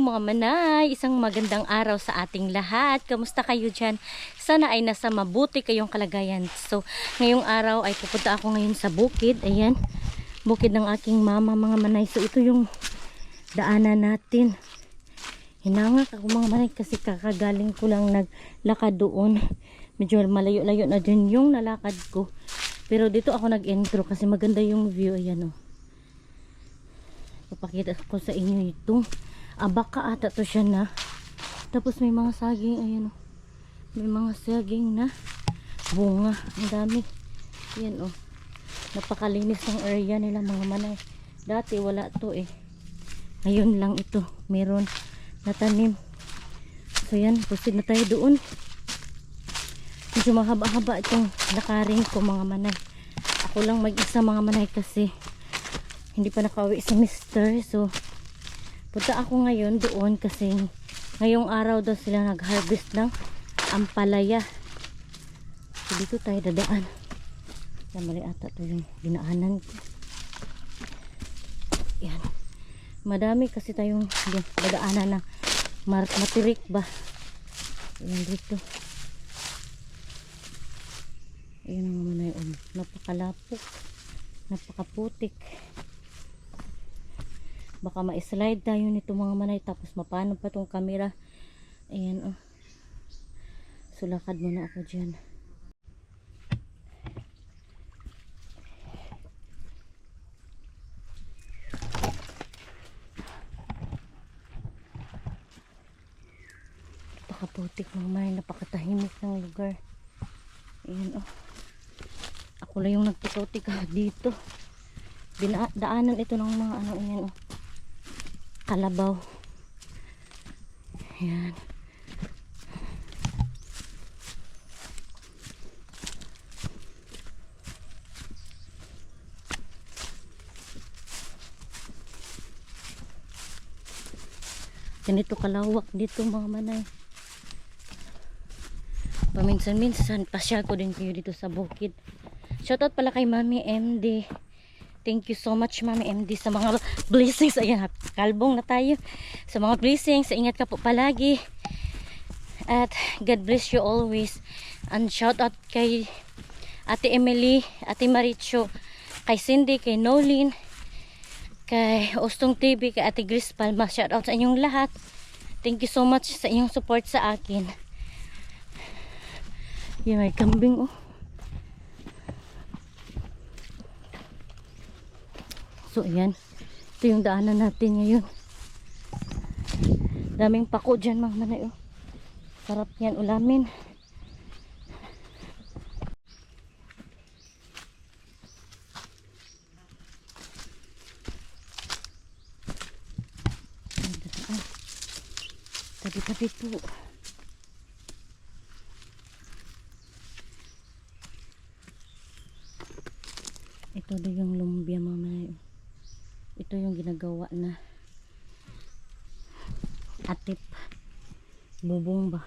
mga manay, isang magandang araw sa ating lahat. Kamusta kayo dyan? Sana ay nasa mabuti kayong kalagayan. So, ngayong araw ay pupunta ako ngayon sa bukid. Ayan, bukid ng aking mama mga manay. So, ito yung daanan natin. Hinangak ako mga manay kasi kakagaling ko lang naglakad doon. Medyo malayo-layo na din yung nalakad ko. Pero dito ako nag-intro kasi maganda yung view. Ayan o. Papakita ko sa inyo ito. Abaka ata to siya na. Tapos may mga saging. Ayan o. May mga saging na bunga. Ang dami. Ayan o. Napakalinis ng area nila mga manay. Dati wala to eh. Ngayon lang ito. Meron natanim. So yan. Proceed na tayo doon. Medyo mahaba-haba itong lakarin ko mga manay. Ako lang mag-isa mga manay kasi hindi pa nakauwi si Mister. So punta ako ngayon doon kasi ngayong araw daw sila nag-harvest ng ampalaya. So dito tayo dadaan. Yan, mali ata ito yung dinaanan ko. Yan. Madami kasi tayong dadaanan na matirik ba. Yan dito. Ayan ang manay. Napakalapok. Napakaputik. Baka ma-slide tayo nito mga manay. Tapos mapano pa tong camera. Ayan o. Sulakad muna ako dyan. Napakaputik mga manay. Napakatahimik ng lugar. Ayan o. Ako lang yung nagtikaw-tikaw dito. Daanan ito ng mga ano. Ayan o. Kalabaw. Ayan. Ganito kalawak dito mga manay. Paminsan-minsan pasyal ko din kayo dito sa bukid. Shoutout pala kay Mami MD. Thank you so much Mami MD sa mga blessings. Ayan, kalbong na tayo. Sa mga blessings, ingat ka po palagi. At God bless you always. And shout out kay Ate Emily, Ate Maricho, kay Cindy, kay Nolin, kay Ostong TV, kay Ate Grace Palma. Shout out sa inyong lahat. Thank you so much sa inyong support sa akin. Yan, may kambing oh. So ayan, ito yung daanan natin ngayon. Daming pako dyan mga manay oh. Sarap yan ulamin. Tabi-tabi po. Ito daw yung lumbia mga manay oh. Ito yung ginagawa na atip bubong ba.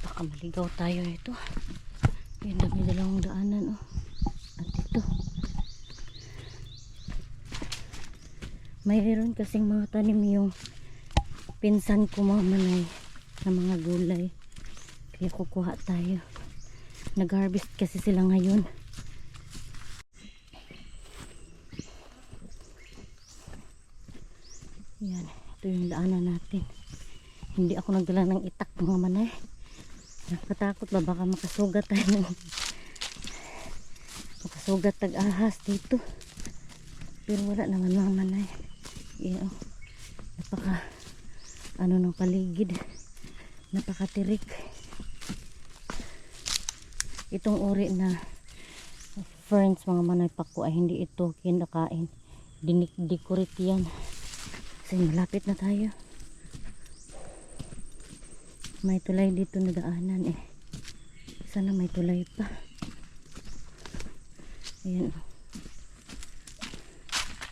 Baka maligaw tayo ito. Yung dami dalawang daanan oh. At ito mayroon kasing mga tanim yung pinsan ko mga manay na mga gulay, kaya kukuha tayo. Nag-harvest kasi sila ngayon. Yan, ito yung daanan natin. Hindi ako nagdala ng itak mga manay. Nakatakot ba baka makasugat tayo makasugat tag-ahas dito, pero wala naman mga manay. Yan, napaka ano ng paligid, napakatirik. Itong uri na ferns mga manay pako ay hindi ito kinakain, dinik-decorate yan. Kasi malapit na tayo. May tulay dito na daanan eh. Sana may tulay pa. Ayan.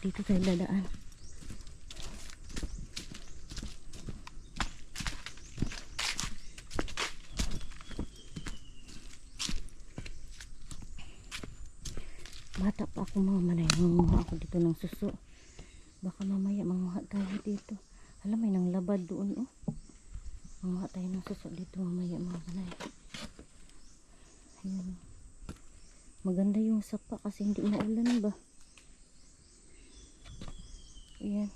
Dito tayo dadaan. Bata pa ako mga manay. Manguha ako dito ng suso. Baka mamaya manguha tayo dito. Alam, may nang labad doon oh. Manguha tayo ng suso dito mamaya mga manay. Ayan. Maganda yung sapa kasi hindi maulan ba. Ayan.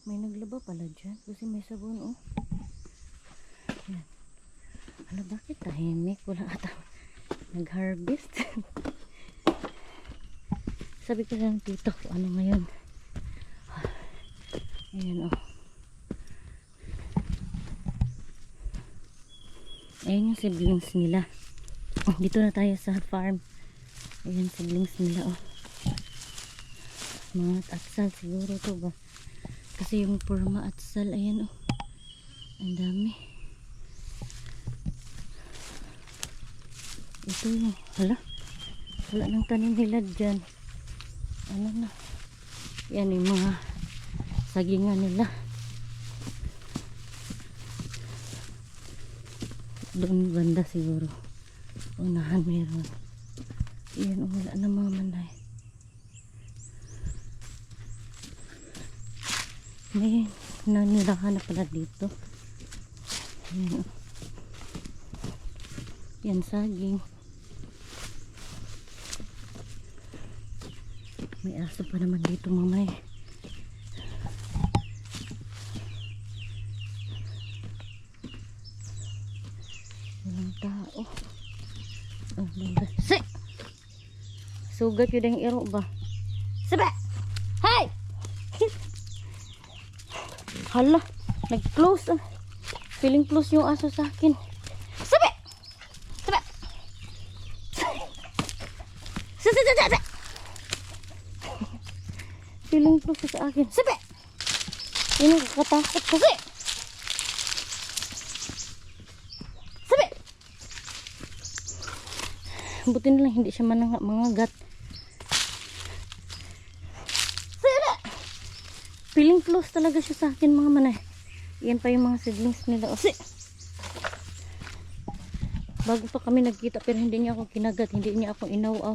May naglaba pala dyan. Kasi may sabon oh. Ayan. Ano bakit tahimik? Wala ata nag-harvest. Sabi ko lang tito, ano ngayon? Ayan oh. Ayan yung siblings nila. Dito na tayo sa farm. Ayan siblings nila oh. Mga atsal siguro to ba? Kasi yung purma atsal, ayan oh. Ang dami. Ito yung, wala nang tanim nila dyan. Ano na? Yan yung mga sagingan nila. Doon banda siguro. Unahan meron. Yan, wala na mga manay. May nanirahan na pala dito. Yan, yan saging. May aso pa naman dito mamay. Walang tao. Oh, si! Sugat yun ang iro ba? Sabi! Hey! Hala, nag-close. Feeling close yung aso sa akin. Sabi! Sabi! Sabi! Feeling close sa akin. Sabi! Yun ang kakatakot kasi. Sabi! Buti na lang hindi siya mangagat. Sabi! Feeling close talaga siya sa akin mga manay. Yan pa yung mga siblings nila. Kasi bago pa kami nagkita pero hindi niya ako kinagat. Hindi niya ako inaw-aw.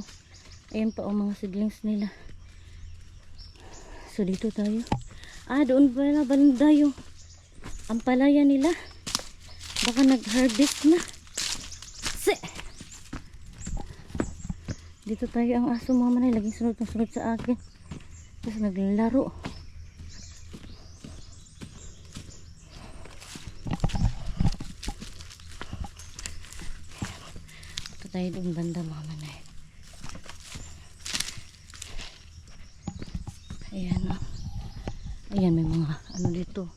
Ayan pa ang mga siblings nila. So dito tayo. Doon pala banda yung ampalaya nila. Baka nag-harvest na. Si! Dito tayo ang aso mga manay. Laging sunod sa akin. Tapos naglalaro. Dito tayo doon banda mga manay. Ayan o. Ayan may mga ano dito.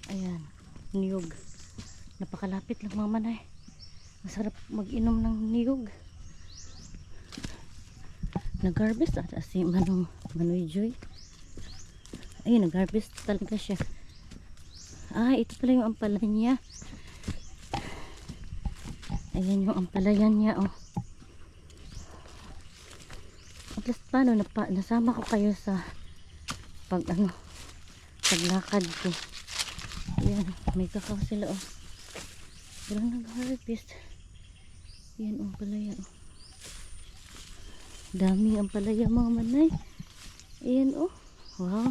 Ayan. Niyog. Napakalapit lang mga manay. Masarap mag-inom ng niyog. Nag-harvest at si Manoy Joy. Ayun, nag-harvest talaga siya. Ito pala yung ampalaya niya. Ayan yung ampalaya niya oh. At least paano nasama ko kayo sa paglakad ko. Ayan, may kakao sila oh. Walang nag-harvest. Ayan ang palaya oh. Dami ang palaya mga manay. Ayan oh. Wow.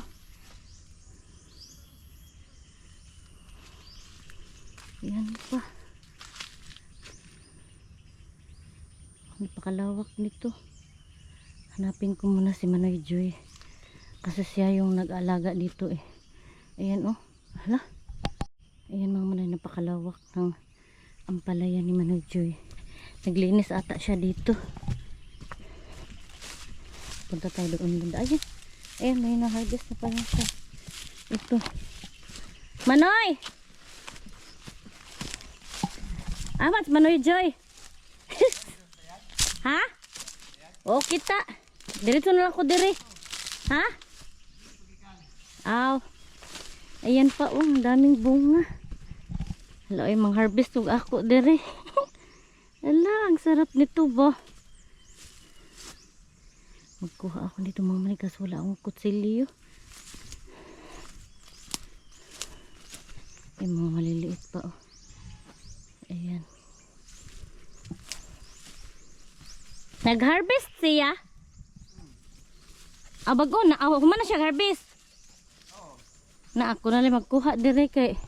Ayan pa. Napakalawak nito. Hanapin ko muna si Manoy Joy. Kasi siya yung nag-alaga dito eh. Ayan oh. Hala. Ayan mga manay, napakalawak ng ampalaya ni Manoy Joy. Naglinis ata siya dito. Punta tayo doon banda. Ayan, may na-harvest na pala siya. Ito. Manoy! Amat, Manoy Joy. Ha? O, kita. Dirito na lang ko dire. Ha? Aw. Ayan pa, ang daming bunga. Hala, ay mang-harvest ug ako dire. Hala, ang sarap nito ba? Magkuha ako dito mga manay kasi wala akong kutsilyo. Ay, mga maliliit pa oh. Ayan. Nag-harvest siya? Bago na. Humana siya harvest? Na ako na lang magkuha dire kay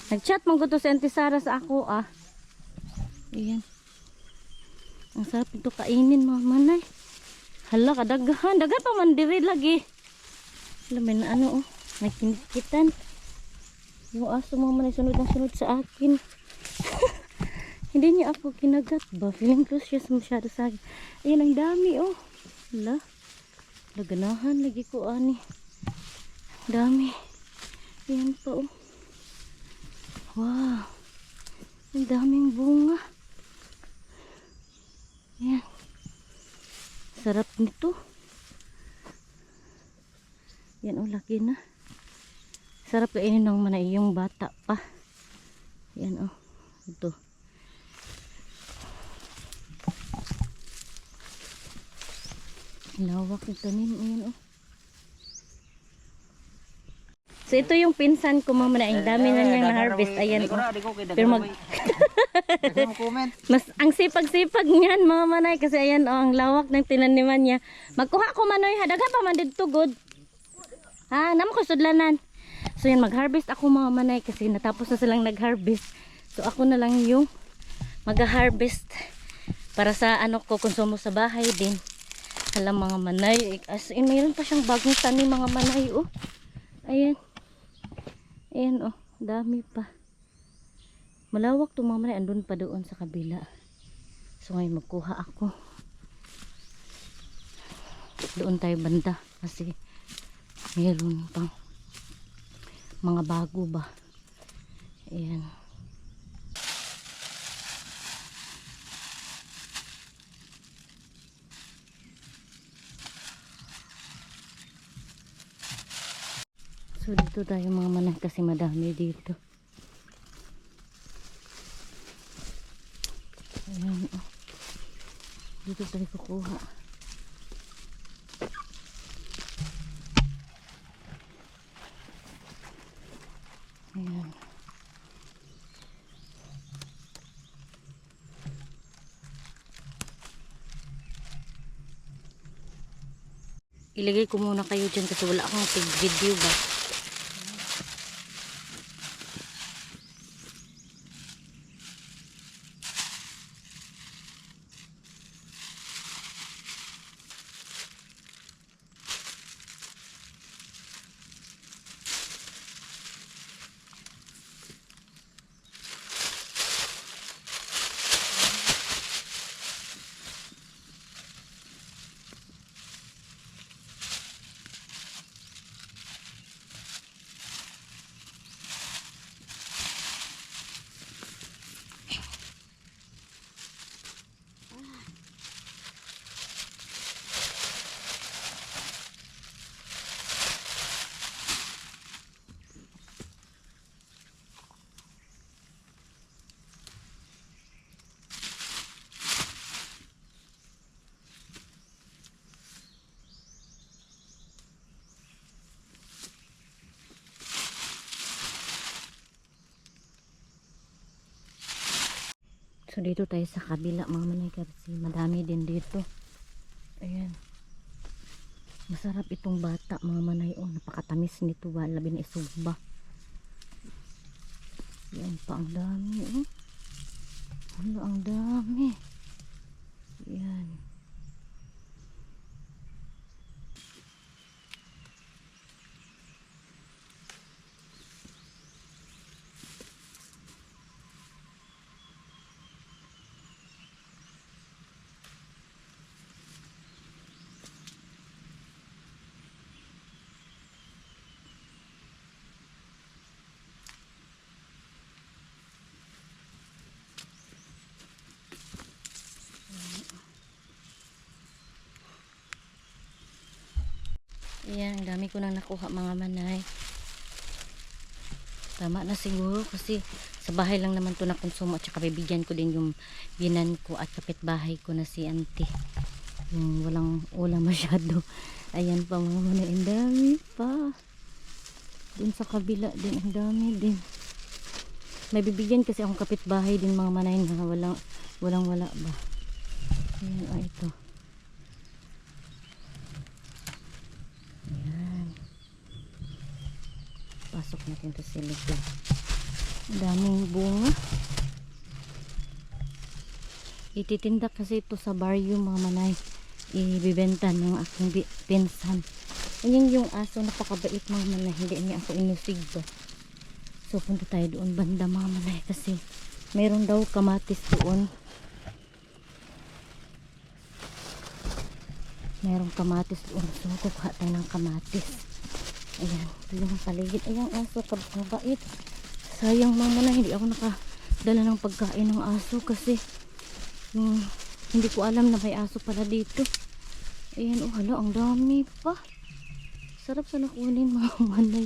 nag-chat man ko to si Auntie Sara sa ako Ayan. Ang sarap ito kainin mga manay. Hala kadaghan. Daghan pa man dire lagi. Alam mo na ano may kinikitan. Yung aso mga manay sunod ang sunod sa akin. Hindi niya ako kinagat ba? Feeling close siya masyado sa akin. Ayan ang dami Hala. Laganahan lagi ko ani. Dami. Ayan pa Wow. Ang daming bunga. Ayan. Sarap nito. Yan laki na. Sarap kainin ng manay yung bata pa. Yan ito. Lawak ng tanim. Ayan So ito yung pinsan ko mga manay. Ang dami na niyang na-harvest. Ayan Pero mas ang sipag-sipag niyan mga manay. Kasi ayan ang lawak ng tinaniman niya. Magkuha ko manoy. Daga pa man dito good. Naman ko sudlanan. So yan mag-harvest ako mga manay. Kasi natapos na silang nag-harvest. So ako na lang yung mag-harvest. Para sa ko konsumo sa bahay din. Alam mga manay. As in mayroon pa siyang bagong tanim mga manay Ayan. Ayan dami pa. Malawak to mga manay. Andun pa doon sa kabila. So ngayon magkuha ako. Doon tayo banda. Kasi mayroon pang mga bago ba. Ayan. So dito tayo mga manay kasi madami dito. Ayan Dito tayo kukuha. Ayan. Ilagay ko muna kayo dyan kasi wala akong tig-video ba. So dito tayo sa kabila mga manay kasi madami din dito. Ayan. Masarap itong bata mga manay. Napakatamis nito ba. Labi na isugba. Ayan pa ang dami. Ano ang dami. Ayan. Ayan, ang dami ko nang nakuha mga manay. Tama na siguro kasi sa bahay lang naman to na konsumo at saka bibigyan ko din yung binan ko at kapitbahay ko na si auntie. Yung walang ulam masyado. Ayan pa mga manay, ang dami pa. Din sa kabila din, ang dami din. May bibigyan kasi akong kapitbahay din mga manay na walang wala ba. Ayan, ito. Ayan. Pasok natin to sa likod. Ang daming bunga. Ititinda kasi ito sa baryo mga manay. Ibibenta ng aking pinsan. Ayan yung aso, napakabait mga manay. Hindi niya ako inusig ba. So punta tayo doon banda mga manay kasi meron daw kamatis doon. Merong kamatis doon. So kukuha tayo ng kamatis. Ayan, ito yung paligid. Ayan aso, kabait. Sayang mga manay, hindi ako nakadala ng pagkain ng aso kasi hindi ko alam na may aso pala dito. Ayan, oh hala, ang dami pa. Sarap sana kunin mga manay.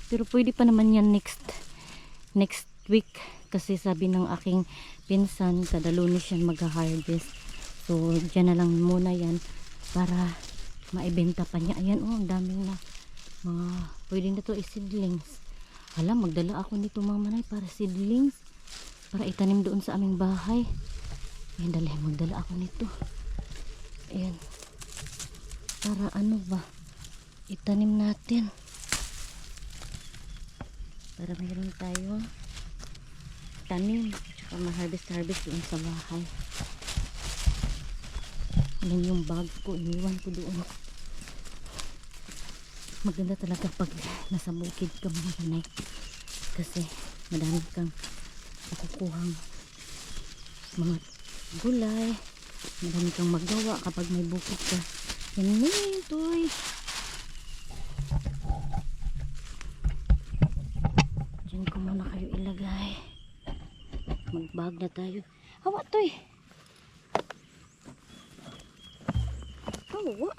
Pero pwede pa naman yan next week. Kasi sabi ng aking pinsan, kada Lunes yan mag-harvest. So, dyan na lang muna yan para maibenta pa niya. Ayan, oh, ang daming na. Pwede na to seedlings. Hala, magdala ako nito mga manay para seedlings. Para itanim doon sa aming bahay. Ayan, dali, magdala ako nito. Ayan. Para ano ba? Itanim natin. Para mayroon tayong tanim. Tsaka ma-harvest doon sa bahay. Ayan yung bag ko. Iniwan ko doon. Maganda talaga pag nasa bukid ka mga kanay. Kasi madami kang nakukuhang mga gulay. Madami kang magawa kapag may bukid ka. Yan na yun, toy. Diyan ko muna kayo ilagay. Magbag na tayo. Hawa, toy. Hawa.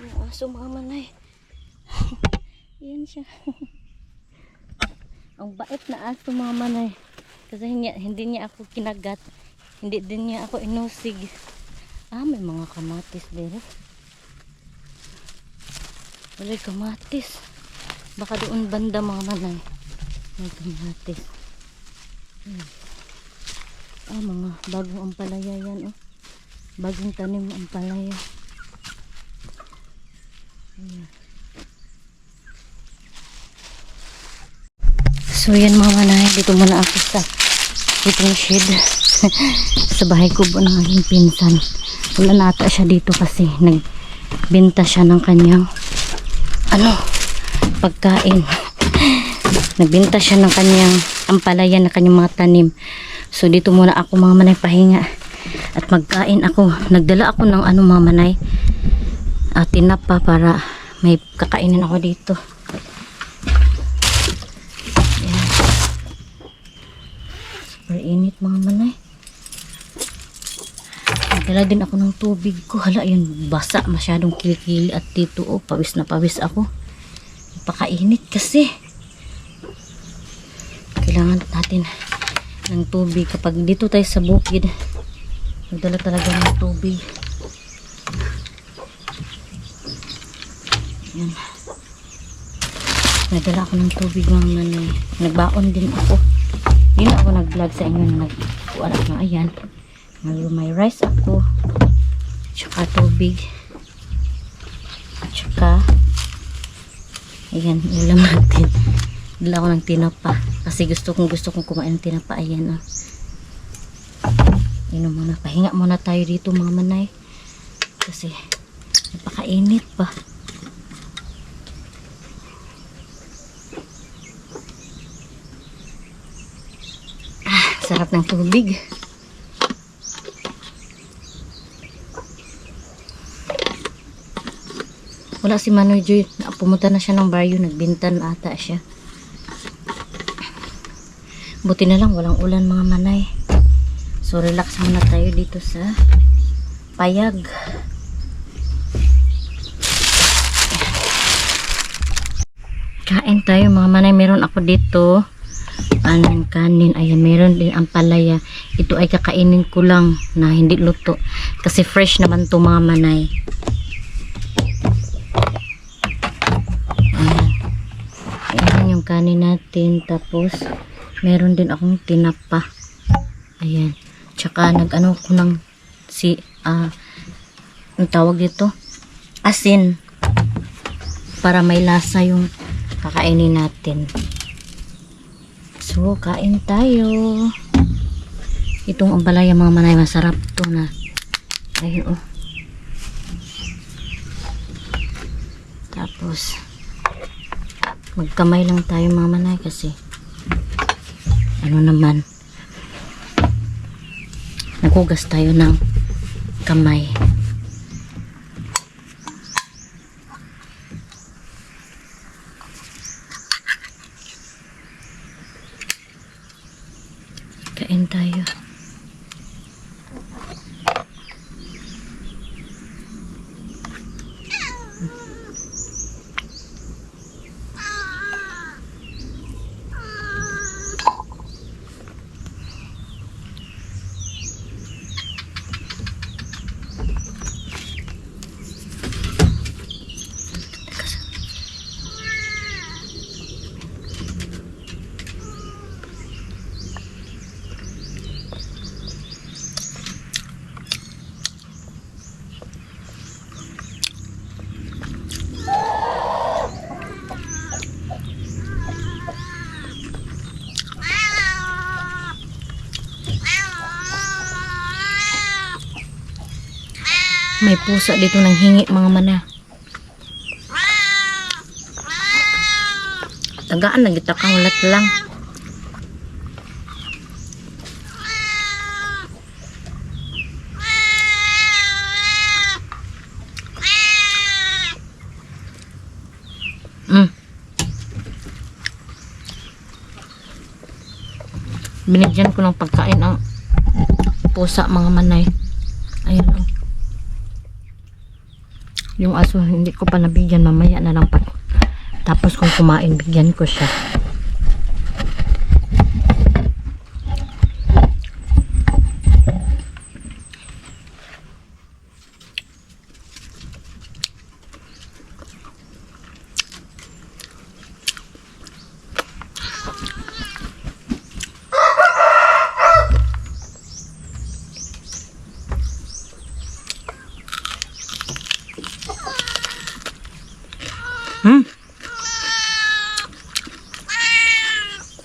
Yung aso mga manay. Yan siya. Ang bait na aso mga manay. Kasi hindi niya ako kinagat. Hindi din niya ako inusig. May mga kamatis bero. Walay kamatis. Baka doon banda mga manay. May kamatis. Mga bagong ampalaya yan. Oh. Bagong tanim ampalaya. Ayan. So yan mga manay. Dito muna ako sa itong shed. Sa bahay kubo ng aking pinsan. Wala nata siya dito kasi nagbenta siya ng kanyang pagkain. Nagbenta siya ng kanyang ampalaya na kanyang mga tanim. So dito muna ako mga manay pahinga at magkain ako. Nagdala ako ng mga manay tinapa para may kakainin ako dito. Ayan. Super init mga manay. Dala din ako ng tubig ko. Hala, yun, basa. Masyadong kilikili at dito, pawis na pawis ako. Napakainit kasi. Kailangan natin ng tubig. Kapag dito tayo sa bukid, magdala talaga ng tubig. Yan. Nagdala ako ng tubig mga manay. Nagbaon din ako. Hindi na ako nag-vlog sa inyo na nagkuha ng ayan. May rice ako, tsaka tubig, tsaka ayan, ulam natin. Dala ako ng tinapa kasi gusto kong kumain ng tinapa. Ayan, inom muna, pahinga muna tayo dito mga manay kasi napakainit pa. Sarap ng tubig. Wala si Manoy Joy. Pumunta na siya ng baryo. Nagbintan ata siya. Buti na lang walang ulan mga manay. So relax muna tayo dito sa payag. Kain tayo mga manay. Meron ako dito ng kanin. Ayan, meron din ang palaya. Ito ay kakainin ko lang na hindi luto. Kasi fresh naman to mga manay. Ayan. Ayan yung kanin natin. Tapos, meron din akong tinapa. Ayan. Tsaka, nag-ano ko ng ang tawag dito? Asin. Para may lasa yung kakainin natin. So, kain tayo. Itong ambalaya mga manay, masarap to na. Ayun, oh. Tapos, magkamay lang tayo mga manay kasi ano naman, naghugas tayo ng kamay. Kain tayo. May pusa dito nang hingi mga mana. Tagaan na kita kahulat lang. Binigyan ko ng pagkain ang pusa mga manay. Ayun, oh. Yung aso hindi ko pa nabigyan, mamaya na lang pag tapos kung kumain bigyan ko siya.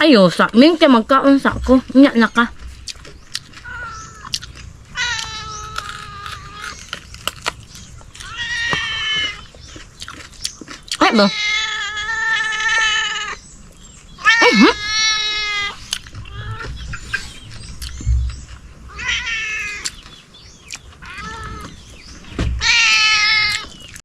Ayo, sa ming kay magkaon sa ko. Nya na ka. Ay ba?